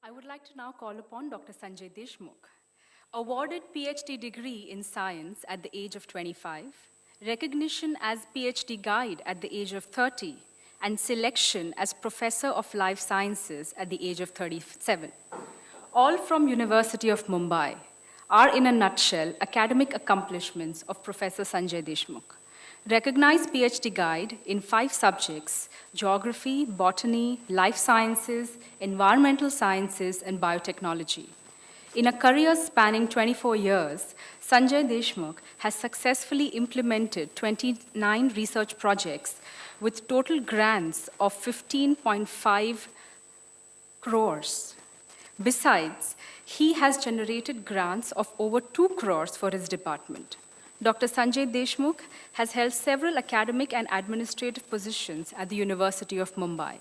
I would like to now call upon Dr. Sanjay Deshmukh, awarded PhD degree in science at the age of 25, recognition as PhD guide at the age of 30, and selection as Professor of Life Sciences at the age of 37. All from University of Mumbai are, in a nutshell, academic accomplishments of Professor Sanjay Deshmukh. Recognized PhD guide in 5 subjects: geography, botany, life sciences, environmental sciences, and biotechnology. In a career spanning 24 years, Sanjay Deshmukh has successfully implemented 29 research projects with total grants of 15.5 crores. Besides, he has generated grants of over 2 crores for his department. Dr. Sanjay Deshmukh has held several academic and administrative positions at the University of Mumbai.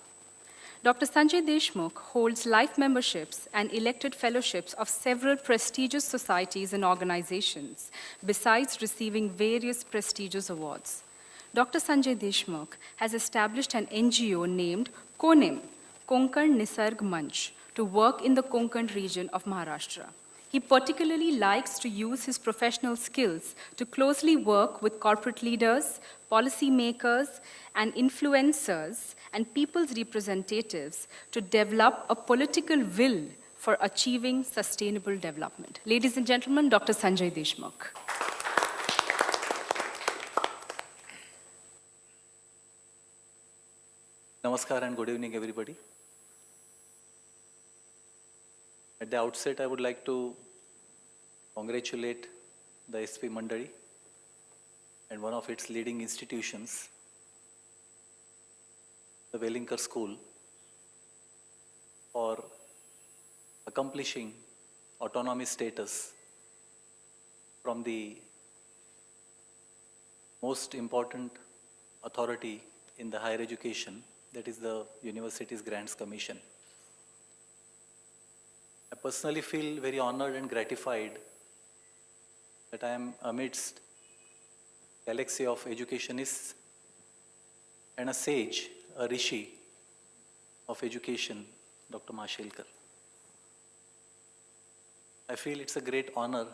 Dr. Sanjay Deshmukh holds life memberships and elected fellowships of several prestigious societies and organizations, besides receiving various prestigious awards. Dr. Sanjay Deshmukh has established an NGO named KONIM, Konkan Nisarg Manch, to work in the Konkan region of Maharashtra. He particularly likes to use his professional skills to closely work with corporate leaders, policymakers, and influencers and people's representatives to develop a political will for achieving sustainable development. Ladies and gentlemen, Dr. Sanjay Deshmukh. Namaskar and good evening, everybody. At the outset, I would like to congratulate the SP Mandali and one of its leading institutions, the Welingkar School, for accomplishing autonomy status from the most important authority in the higher education, that is the Universities Grants Commission. I personally feel very honored and gratified that I am amidst a galaxy of educationists and a sage, a rishi of education, Dr. Mashelkar. I feel it's a great honor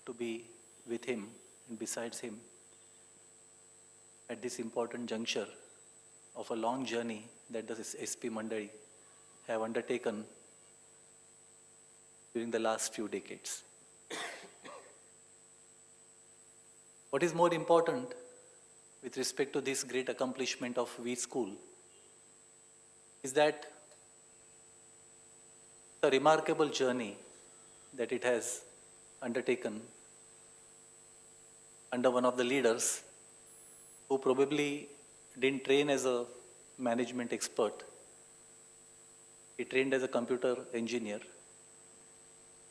to be with him and besides him at this important juncture of a long journey that the SP Mandali have undertaken during the last few decades. What is more important with respect to this great accomplishment of WeSchool is that the remarkable journey that it has undertaken under one of the leaders who probably didn't train as a management expert. He trained as a computer engineer.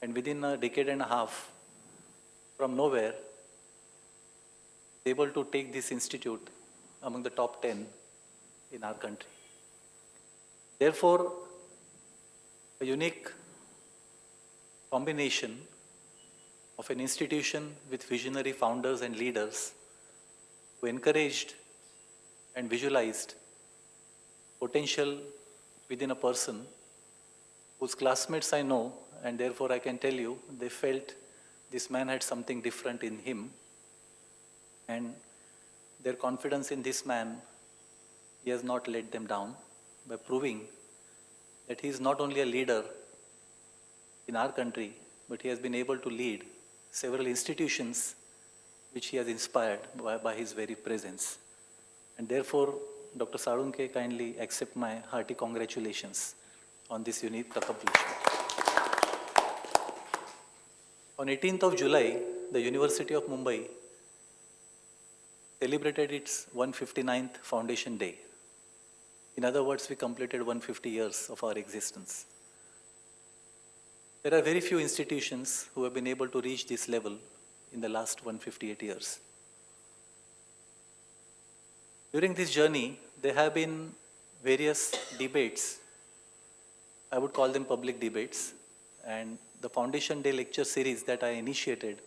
And within a decade and a half, from nowhere, able to take this institute among the top 10 in our country. Therefore, a unique combination of an institution with visionary founders and leaders who encouraged and visualized potential within a person whose classmates I know, and therefore I can tell you, they felt this man had something different in him, and their confidence in this man, he has not let them down by proving that he is not only a leader in our country, but he has been able to lead several institutions which he has inspired by his very presence. And therefore, Dr. Sarunke, kindly accept my hearty congratulations on this unique accomplishment. On 18th of July, the University of Mumbai celebrated its 159th Foundation Day. In other words, we completed 150 years of our existence. There are very few institutions who have been able to reach this level in the last 158 years. During this journey, there have been various debates. I would call them public debates. And the Foundation Day lecture series that I initiated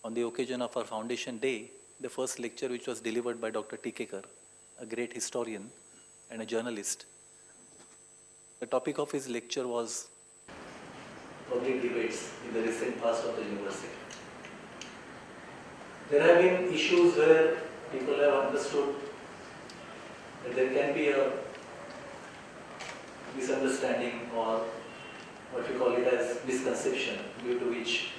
on the occasion of our Foundation Day, the first lecture which was delivered by Dr. Tikekar, a great historian and a journalist, The topic of his lecture was public debates in the recent past of the university. There have been issues where people have understood that there can be a misunderstanding or what we call it as misconception, due to which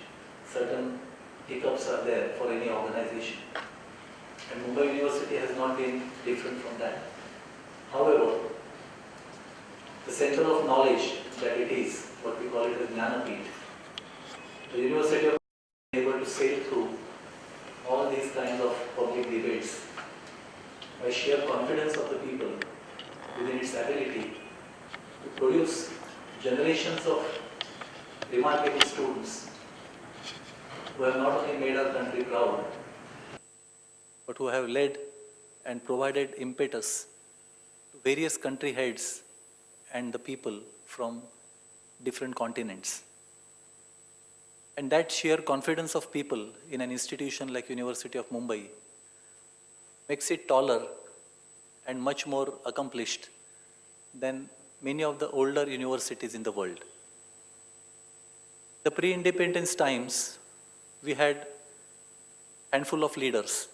certain hiccups are there for any organization. And Mumbai University has not been different from that. However, the center of knowledge that it is, what we call it as Jnanapeeth, the University of Mumbai is able to sail through all these kinds of public debates by sheer confidence of the people within its ability to produce generations of remarkable students who have not only made our country proud, but who have led and provided impetus to various country heads and the people from different continents. And that sheer confidence of people in an institution like University of Mumbai makes it taller and much more accomplished than many of the older universities in the world. The pre-independence times, we had handful of leaders.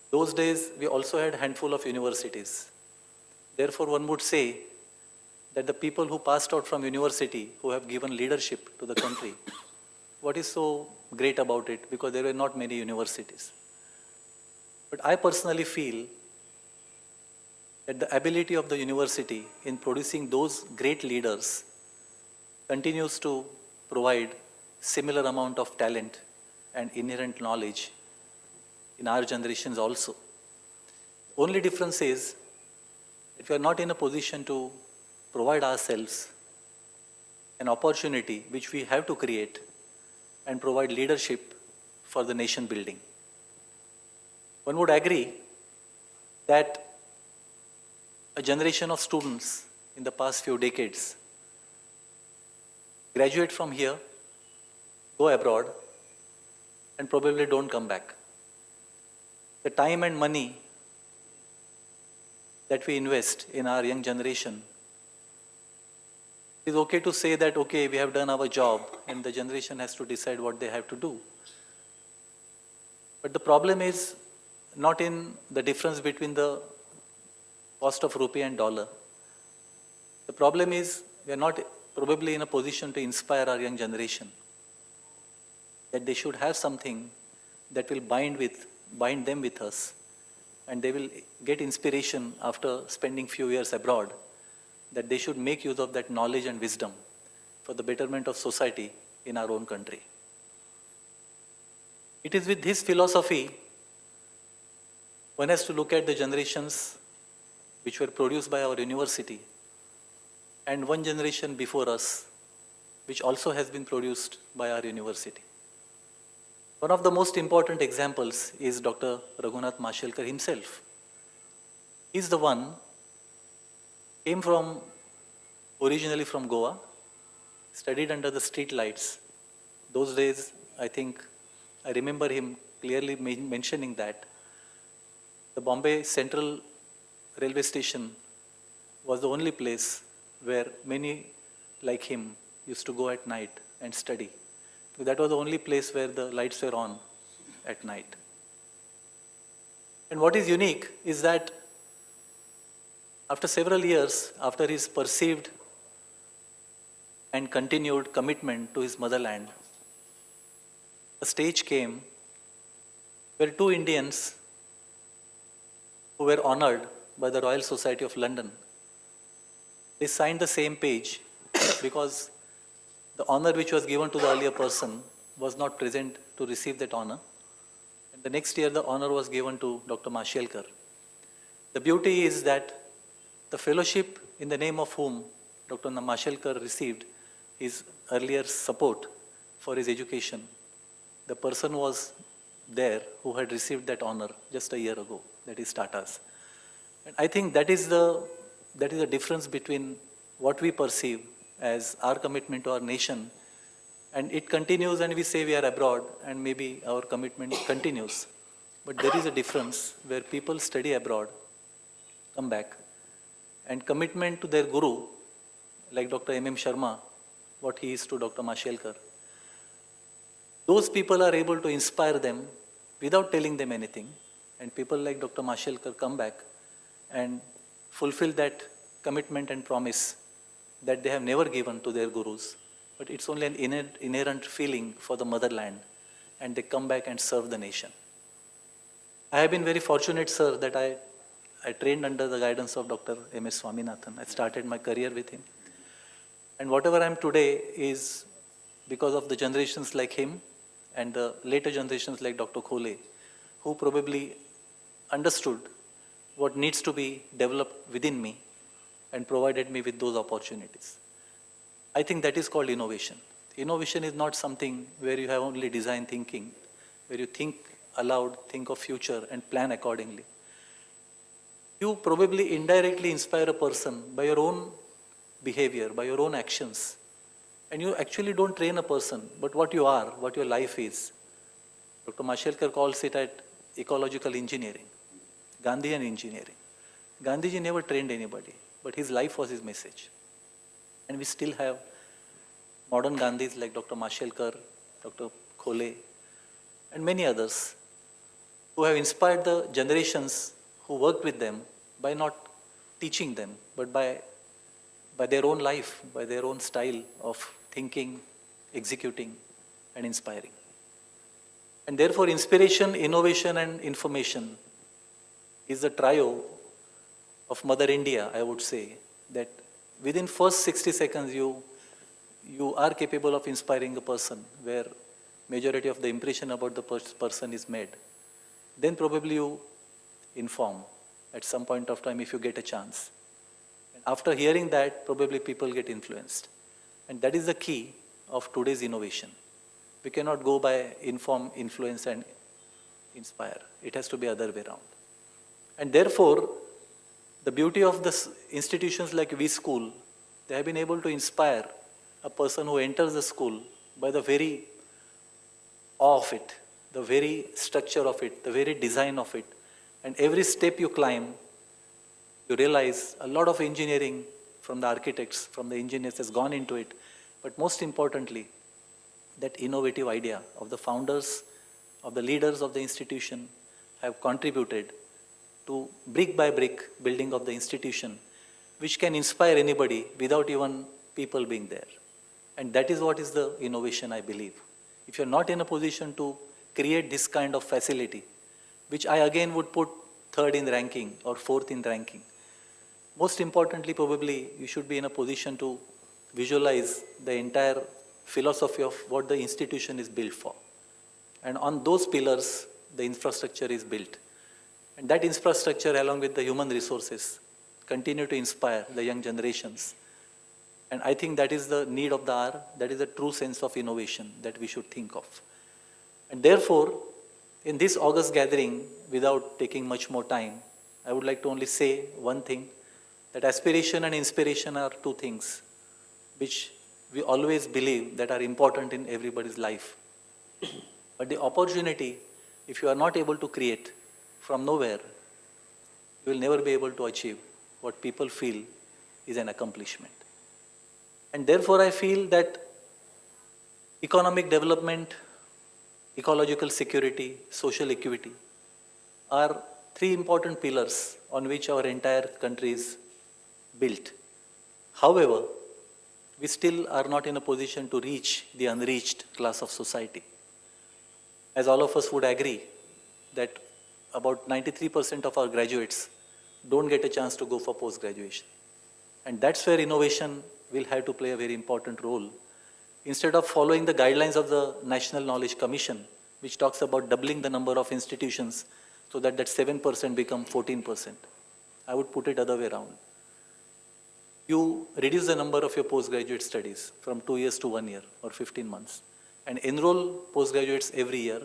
Those days, we also had handful of universities. Therefore, one would say that the people who passed out from university, who have given leadership to the country, what is so great about it? Because there were not many universities. But I personally feel that the ability of the university in producing those great leaders continues to provide similar amount of talent and inherent knowledge in our generations also. Only difference is that we are not in a position to provide ourselves an opportunity which we have to create and provide leadership for the nation building. One would agree that a generation of students in the past few decades graduate from here, go abroad, and probably don't come back. The time and money that we invest in our young generation, it's okay to say that, okay, we have done our job and the generation has to decide what they have to do. But the problem is not in the difference between the cost of rupee and dollar. The problem is we are not probably in a position to inspire our young generation that they should have something that will bind them with us, and they will get inspiration after spending few years abroad, that they should make use of that knowledge and wisdom for the betterment of society in our own country. It is with this philosophy one has to look at the generations which were produced by our university and one generation before us which also has been produced by our university. One of the most important examples is Dr. Raghunath Mashelkar himself. He is the one, came originally from Goa, studied under the street lights. Those days, I think, I remember him clearly mentioning that the Bombay Central Railway Station was the only place where many like him used to go at night and study. That was the only place where the lights were on at night. And what is unique is that after several years, after his perceived and continued commitment to his motherland, a stage came where two Indians who were honored by the Royal Society of London, they signed the same page because the honor which was given to the earlier person was not present to receive that honor. And the next year, the honor was given to Dr. Mashelkar. The beauty is that the fellowship in the name of whom Dr. Mashelkar received his earlier support for his education, the person was there who had received that honor just a year ago, that is Tata's. And I think that is the difference between what we perceive as our commitment to our nation, and it continues and we say we are abroad and maybe our commitment continues. But there is a difference where people study abroad, come back, and commitment to their guru, like Dr. M.M. Sharma, what he is to Dr. Mashelkar, those people are able to inspire them without telling them anything. And people like Dr. Mashelkar come back and fulfill that commitment and promise that they have never given to their gurus. But it's only an inherent feeling for the motherland. And they come back and serve the nation. I have been very fortunate, sir, that I trained under the guidance of Dr. M.S. Swaminathan. I started my career with him. And whatever I am today is because of the generations like him and the later generations like Dr. Khole, who probably understood what needs to be developed within me and provided me with those opportunities. I think that is called innovation. Innovation is not something where you have only design thinking, where you think aloud, think of future and plan accordingly. You probably indirectly inspire a person by your own behavior, by your own actions. And you actually don't train a person, but what you are, what your life is. Dr. Mashelkar calls it at ecological engineering, Gandhian engineering. Gandhiji never trained anybody, but his life was his message. And we still have modern Gandhis like Dr. Mashelkar, Dr. Khole, and many others who have inspired the generations who worked with them by not teaching them, but by their own life, by their own style of thinking, executing, and inspiring. And therefore, inspiration, innovation, and information is the trio of Mother India, I would say, that within first 60 seconds, you are capable of inspiring a person where majority of the impression about the person is made. Then probably you inform at some point of time if you get a chance. And after hearing that, probably people get influenced. And that is the key of today's innovation. We cannot go by inform, influence, and inspire. It has to be other way around. And therefore, the beauty of the institutions like WeSchool, they have been able to inspire a person who enters the school by the very awe of it, the very structure of it, the very design of it. And every step you climb, you realize a lot of engineering from the architects, from the engineers has gone into it. But most importantly, that innovative idea of the founders, of the leaders of the institution have contributed to brick by brick building of the institution, which can inspire anybody without even people being there. And that is what is the innovation, I believe. If you're not in a position to create this kind of facility, which I again would put third in ranking or fourth in ranking, most importantly, probably you should be in a position to visualize the entire philosophy of what the institution is built for. And on those pillars, the infrastructure is built. And that infrastructure, along with the human resources, continue to inspire the young generations. And I think that is the need of the hour, that is the true sense of innovation that we should think of. And therefore, in this August gathering, without taking much more time, I would like to only say one thing, that aspiration and inspiration are two things which we always believe that are important in everybody's life. But the opportunity, if you are not able to create from nowhere, you will never be able to achieve what people feel is an accomplishment. And therefore, I feel that economic development, ecological security, social equity are three important pillars on which our entire country is built. However, we still are not in a position to reach the unreached class of society. As all of us would agree that about 93% of our graduates don't get a chance to go for post-graduation. And that's where innovation will have to play a very important role. Instead of following the guidelines of the National Knowledge Commission, which talks about doubling the number of institutions so that 7% become 14%, I would put it other way around. You reduce the number of your postgraduate studies from 2 years to 1 year or 15 months and enroll postgraduates every year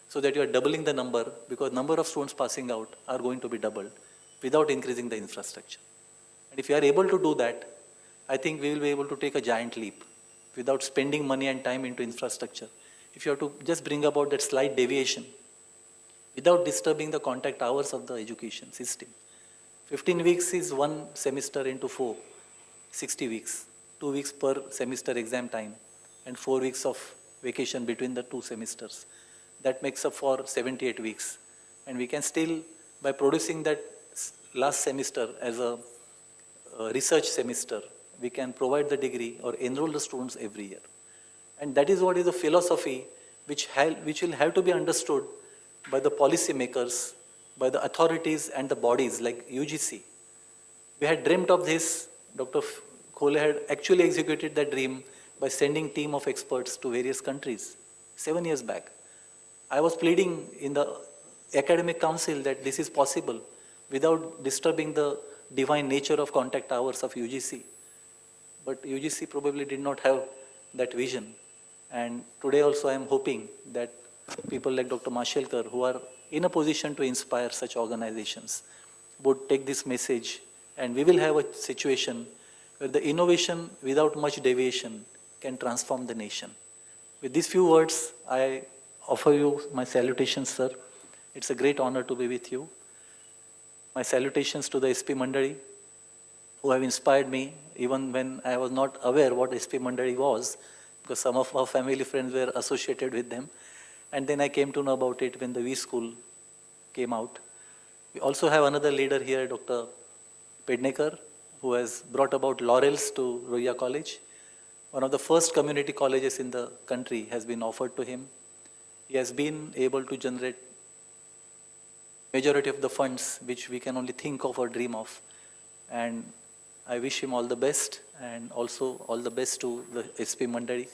so that you are doubling the number, because number of students passing out are going to be doubled without increasing the infrastructure. And if you are able to do that, I think we will be able to take a giant leap without spending money and time into infrastructure. If you have to just bring about that slight deviation without disturbing the contact hours of the education system, 15 weeks is one semester into 4, 60 weeks, 2 weeks per semester exam time, and 4 weeks of vacation between the two semesters. That makes up for 78 weeks. And we can still, by producing that last semester as a research semester, we can provide the degree or enroll the students every year. And that is what is the philosophy which will have to be understood by the policy makers, by the authorities and the bodies like UGC. We had dreamt of this. Dr. Khole had actually executed that dream by sending team of experts to various countries 7 years back. I was pleading in the academic council that this is possible without disturbing the divine nature of contact hours of UGC. But UGC probably did not have that vision. And today also I am hoping that people like Dr. Mashelkar, who are in a position to inspire such organizations, would take this message, and we will have a situation where the innovation without much deviation can transform the nation. With these few words, I offer you my salutations, sir. It's a great honor to be with you. My salutations to the SP Mandali, who have inspired me even when I was not aware what SP Mandali was, because some of our family friends were associated with them. And then I came to know about it when the WeSchool came out. We also have another leader here, Dr. Pednekar, who has brought about laurels to Roya College. One of the first community colleges in the country has been offered to him. He has been able to generate majority of the funds which we can only think of or dream of. And I wish him all the best, and also all the best to the SP Mandali.